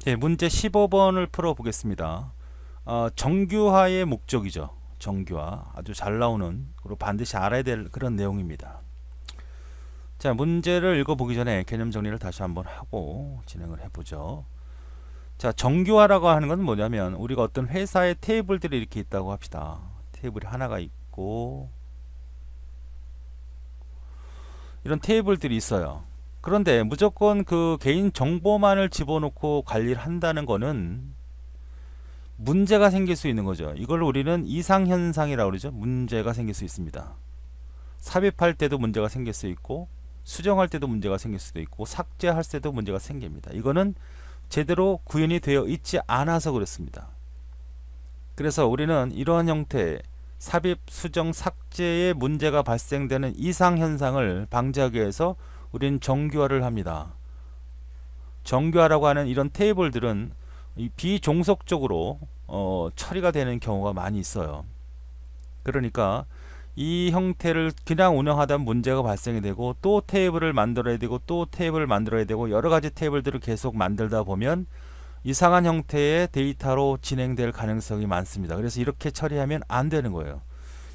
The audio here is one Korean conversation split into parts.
네, 문제 15번을 풀어보겠습니다. 정규화의 목적이죠. 정규화. 아주 잘 나오는, 그리고 반드시 알아야 될 그런 내용입니다. 자, 문제를 읽어보기 전에 개념 정리를 다시 한번 하고 진행을 해보죠. 자, 정규화라고 하는 건 뭐냐면, 우리가 어떤 회사의 테이블들이 이렇게 있다고 합시다. 테이블이 하나가 있고, 이런 테이블들이 있어요. 그런데 무조건 그 개인 정보만을 집어넣고 관리를 한다는 거는 문제가 생길 수 있는 거죠. 이걸 우리는 이상현상이라고 그러죠. 문제가 생길 수 있습니다. 삽입할 때도 문제가 생길 수 있고, 수정할 때도 문제가 생길 수도 있고, 삭제할 때도 문제가 생깁니다. 이거는 제대로 구현이 되어 있지 않아서 그렇습니다. 그래서 우리는 이러한 형태의 삽입, 수정, 삭제에 문제가 발생되는 이상현상을 방지하기 위해서 우리는 정규화를 합니다. 정규화라고 하는 이런 테이블들은 비종속적으로 처리가 되는 경우가 많이 있어요. 그러니까 이 형태를 그냥 운영하다 문제가 발생이 되고, 또 테이블을 만들어야 되고, 또 테이블을 만들어야 되고, 여러 가지 테이블들을 계속 만들다 보면 이상한 형태의 데이터로 진행될 가능성이 많습니다. 그래서 이렇게 처리하면 안 되는 거예요.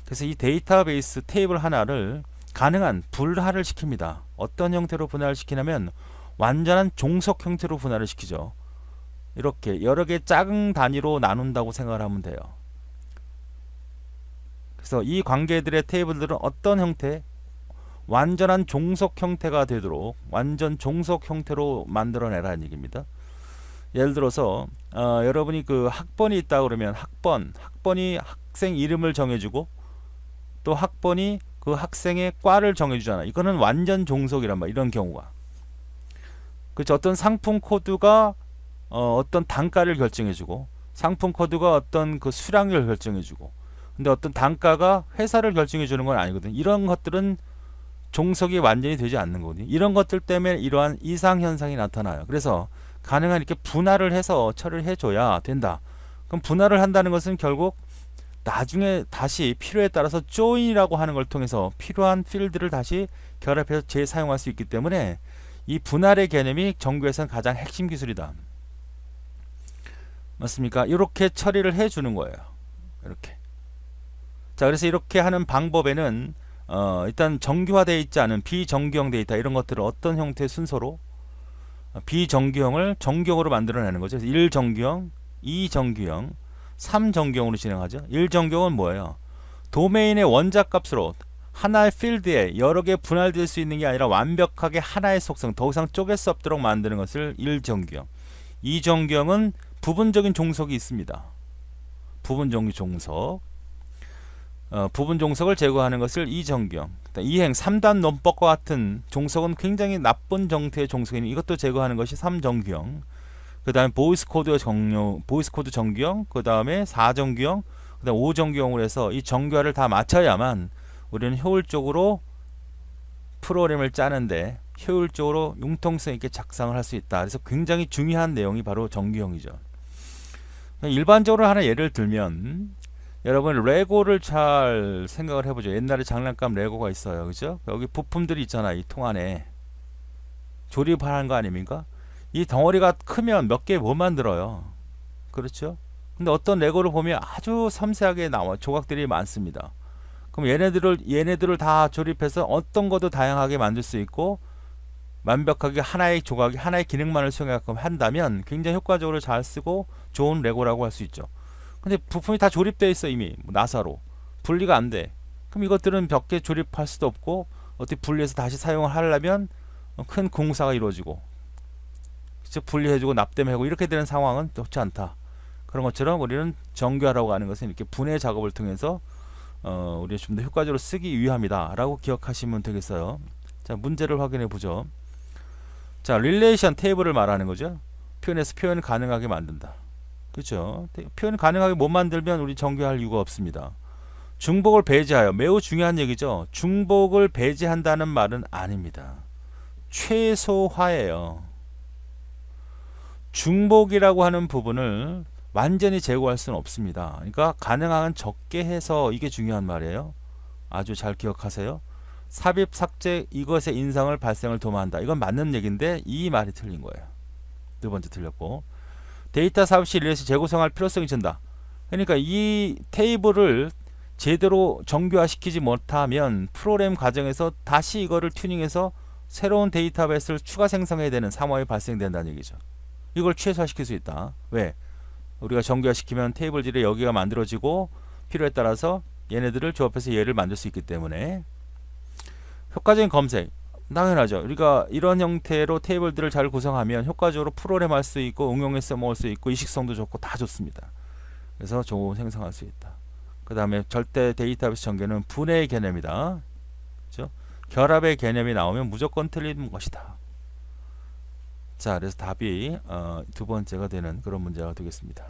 그래서 이 데이터베이스 테이블 하나를 가능한 분할을 시킵니다. 어떤 형태로 분할을 시키냐면 완전한 종속 형태로 분할을 시키죠. 이렇게 여러 개 작은 단위로 나눈다고 생각을 하면 돼요. 그래서 이 관계들의 테이블들은 어떤 형태? 완전한 종속 형태가 되도록 완전 종속 형태로 만들어내라는 얘기입니다. 예를 들어서 여러분이 그 학번이 있다 그러면 학번이 학생 이름을 정해주고, 또 학번이 그 학생의 과를 정해주잖아. 이거는 완전 종속이란 말. 이런 경우가. 그렇죠. 어떤 상품 코드가 어떤 단가를 결정해주고, 상품 코드가 어떤 그 수량을 결정해주고, 근데 어떤 단가가 회사를 결정해주는 건 아니거든. 이런 것들은 종속이 완전히 되지 않는 거거든요. 이런 것들 때문에 이러한 이상 현상이 나타나요. 그래서 가능한 이렇게 분할을 해서 처리를 해줘야 된다. 그럼 분할을 한다는 것은 결국 나중에 다시 필요에 따라서 join이라고 하는 걸 통해서 필요한 필드를 다시 결합해서 재사용할 수 있기 때문에 이 분할의 개념이 정규에서는 가장 핵심 기술이다. 맞습니까? 이렇게 처리를 해주는 거예요. 이렇게. 자, 그래서 이렇게 하는 방법에는 일단 정규화되어 있지 않은 비정규형 데이터 이런 것들을 어떤 형태의 순서로 비정규형을 정규형으로 만들어내는 거죠. 1정규형, 2정규형, 3정규형으로 진행하죠. 1정규형은 뭐예요? 도메인의 원자값으로 하나의 필드에 여러 개 분할될 수 있는 게 아니라 완벽하게 하나의 속성, 더 이상 쪼갤 수 없도록 만드는 것을 1정규형. 2정규형은 부분적인 종속이 있습니다. 부분적인 종속. 부분 종속을 제거하는 것을 2정규형. 이행 3단 논법과 같은 종속은 굉장히 나쁜 정태의 종속이니 이것도 제거하는 것이 3정규형. 그 다음에 보이스 코드 정규형, 그 다음에 4정규형, 그 다음에 5정규형으로 해서 이 정규화를 다 맞춰야만 우리는 효율적으로 프로그램을 짜는데 효율적으로 융통성 있게 작성을 할 수 있다. 그래서 굉장히 중요한 내용이 바로 정규형이죠. 일반적으로 하나 예를 들면, 여러분 레고를 잘 생각을 해보죠. 옛날에 장난감 레고가 있어요. 그죠? 여기 부품들이 있잖아. 이 통 안에 조립하는 거 아닙니까? 이 덩어리가 크면 몇 개 못 만들어요. 그렇죠? 근데 어떤 레고를 보면 아주 섬세하게 나와 조각들이 많습니다. 그럼 얘네들을 다 조립해서 어떤 것도 다양하게 만들 수 있고, 완벽하게 하나의 조각이 하나의 기능만을 수행하게끔 한다면 굉장히 효과적으로 잘 쓰고 좋은 레고라고 할 수 있죠. 근데 부품이 다 조립되어 있어. 이미 나사로 분리가 안 돼. 그럼 이것들은 몇 개 조립할 수도 없고, 어떻게 분리해서 다시 사용을 하려면 큰 공사가 이루어지고, 즉 분리해주고 납땜하고 이렇게 되는 상황은 좋지 않다. 그런 것처럼 우리는 정규화라고 하는 것은 이렇게 분해 작업을 통해서 우리가 좀 더 효과적으로 쓰기 위함이다 라고 기억하시면 되겠어요. 자, 문제를 확인해 보죠. 자, 릴레이션 테이블을 말하는 거죠. 표현에서 표현 가능하게 만든다. 그렇죠. 표현 가능하게 못 만들면 우리 정규할 이유가 없습니다. 중복을 배제하여, 매우 중요한 얘기죠. 중복을 배제한다는 말은 아닙니다. 최소화예요. 중복이라고 하는 부분을 완전히 제거할 수는 없습니다. 그러니까 가능한 적게 해서, 이게 중요한 말이에요. 아주 잘 기억하세요. 삽입, 삭제, 이것의 인상을 발생을 도모한다. 이건 맞는 얘기인데 이 말이 틀린 거예요. 두 번째 틀렸고, 데이터 삽입 리레이스 재구성할 필요성이 든다. 그러니까 이 테이블을 제대로 정교화시키지 못하면 프로그램 과정에서 다시 이거를 튜닝해서 새로운 데이터베이스를 추가 생성해야 되는 상황이 발생된다는 얘기죠. 이걸 최소화시킬 수 있다. 왜? 우리가 정교화시키면 테이블들이 여기가 만들어지고 필요에 따라서 얘네들을 조합해서 얘를 만들 수 있기 때문에. 효과적인 검색 당연하죠. 우리가 이런 형태로 테이블들을 잘 구성하면 효과적으로 프로그램할 수 있고 응용에 써먹을 수 있고 이식성도 좋고 다 좋습니다. 그래서 좋은 생성할 수 있다. 그 다음에 절대 데이터베이스 전개는 분해의 개념이다. 그렇죠? 결합의 개념이 나오면 무조건 틀린 것이다. 자, 그래서 답이 두 번째가 되는 그런 문제가 되겠습니다.